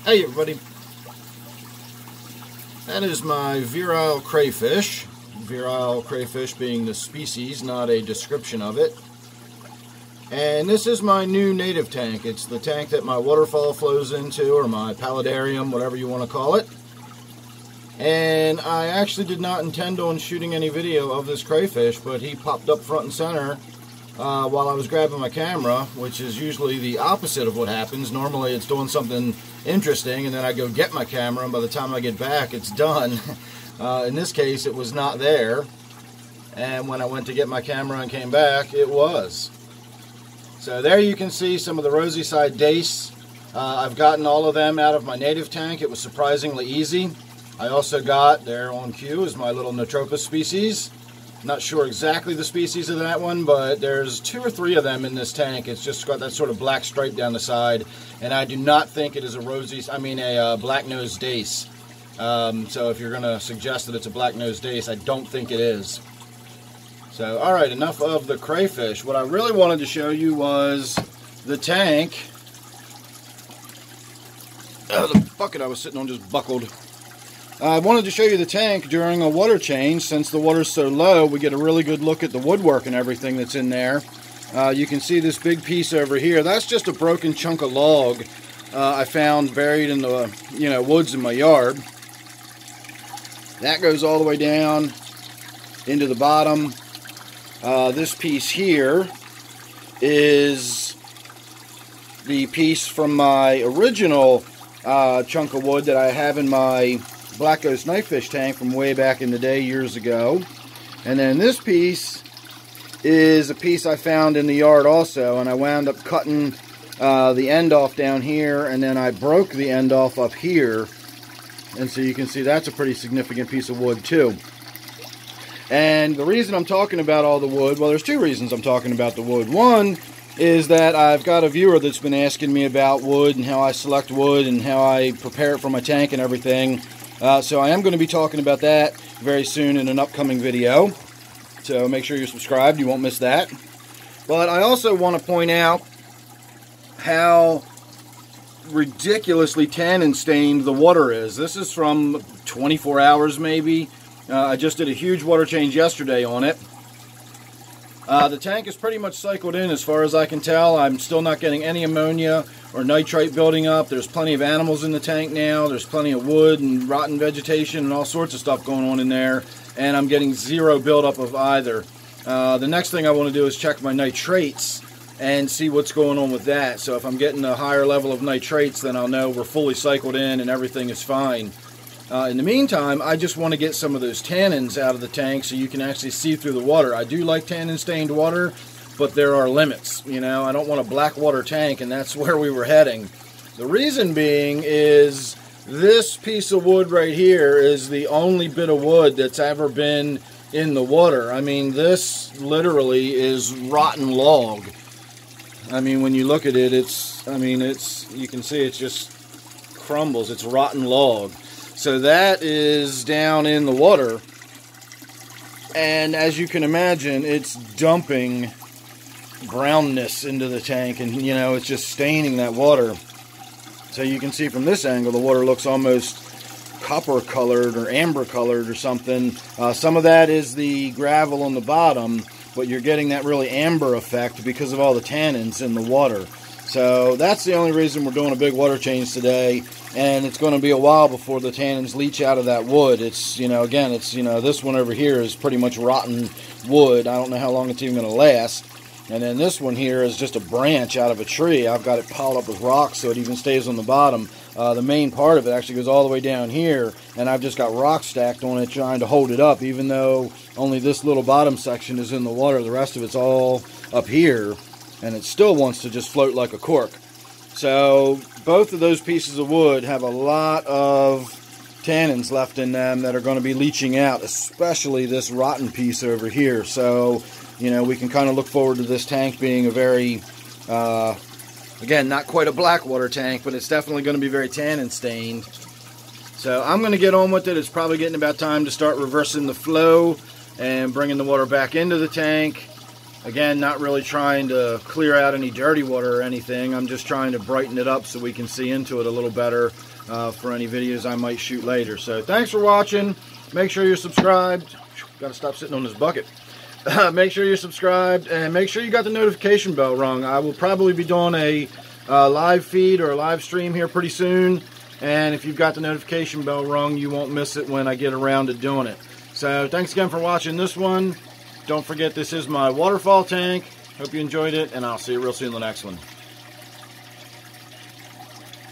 Hey everybody, that is my virile crayfish. Virile crayfish being the species, not a description of it. And this is my new native tank. It's the tank that my waterfall flows into, or my paludarium, whatever you want to call it. And I actually did not intend on shooting any video of this crayfish, but he popped up front and center while I was grabbing my camera, which is usually the opposite of what happens. Normally it's doing something interesting and then I go get my camera, and by the time I get back it's done. In this case it was not there, and when I went to get my camera and came back, it was. So there you can see some of the rosy side dace. I've gotten all of them out of my native tank. It was surprisingly easy. I also got, there on cue is my little Notropus species. Not sure exactly the species of that one, but there's 2 or 3 of them in this tank. It's just got that sort of black stripe down the side, and I do not think it is a black-nosed dace. So if you're going to suggest that it's a black-nosed dace, I don't think it is. So, alright, enough of the crayfish. What I really wanted to show you was the tank. The bucket I was sitting on just buckled. I wanted to show you the tank during a water change. Since the water's so low, we get a really good look at the woodwork and everything that's in there. You can see this big piece over here. That's just a broken chunk of log I found buried in the woods in my yard. That goes all the way down into the bottom. This piece here is the piece from my original chunk of wood that I have in my Black Ghost knifefish tank from way back in the day years ago. And then this piece is a piece I found in the yard also, and I wound up cutting the end off down here, and then I broke the end off up here, and so you can see that's a pretty significant piece of wood too. And the reason I'm talking about all the wood, well, there's 2 reasons I'm talking about the wood. One is that I've got a viewer that's been asking me about wood and how I select wood and how I prepare it for my tank and everything. So I am going to be talking about that very soon in an upcoming video. So make sure you're subscribed, you won't miss that. But I also want to point out how ridiculously tannin stained the water is. This is from 24 hours maybe. I just did a huge water change yesterday on it. The tank is pretty much cycled in as far as I can tell. I'm still not getting any ammonia or nitrite building up. There's plenty of animals in the tank now. There's plenty of wood and rotten vegetation and all sorts of stuff going on in there. And I'm getting 0 buildup of either. The next thing I want to do is check my nitrates and see what's going on with that. So if I'm getting a higher level of nitrates, then I'll know we're fully cycled in and everything is fine. In the meantime, I just want to get some of those tannins out of the tank so you can actually see through the water. I do like tannin stained water, but there are limits. I don't want a black water tank, and that's where we were heading. The reason being is this piece of wood right here is the only bit of wood that's ever been in the water. I mean, this literally is rotten log. I mean, when you look at it, you can see it just crumbles. It's rotten log. So that is down in the water, and as you can imagine, it's dumping brownness into the tank, and it's just staining that water. So you can see from this angle the water looks almost copper colored or amber colored or something. Some of that is the gravel on the bottom, but you're getting that really amber effect because of all the tannins in the water. So that's the only reason we're doing a big water change today, and it's going to be a while before the tannins leach out of that wood. It's, again, it's, this one over here is pretty much rotten wood. I don't know how long it's even going to last. And then this one here is just a branch out of a tree. I've got it piled up with rocks so it even stays on the bottom. The main part of it actually goes all the way down here, and I've just got rocks stacked on it trying to hold it up, even though only this little bottom section is in the water. The rest of it's all up here, and it still wants to just float like a cork. So both of those pieces of wood have a lot of tannins left in them that are going to be leaching out, especially this rotten piece over here. So, we can kind of look forward to this tank being a very, again, not quite a black water tank, but it's definitely going to be very tannin stained. So I'm going to get on with it. It's probably getting about time to start reversing the flow and bringing the water back into the tank. Again, not really trying to clear out any dirty water or anything. I'm just trying to brighten it up so we can see into it a little better for any videos I might shoot later. So thanks for watching. Make sure you're subscribed. Gotta stop sitting on this bucket. Make sure you're subscribed and make sure you got the notification bell rung. I will probably be doing a live feed or a live stream here pretty soon. And if you've got the notification bell rung, you won't miss it when I get around to doing it. So thanks again for watching this one. Don't forget, this is my waterfall tank. Hope you enjoyed it, and I'll see you real soon in the next one.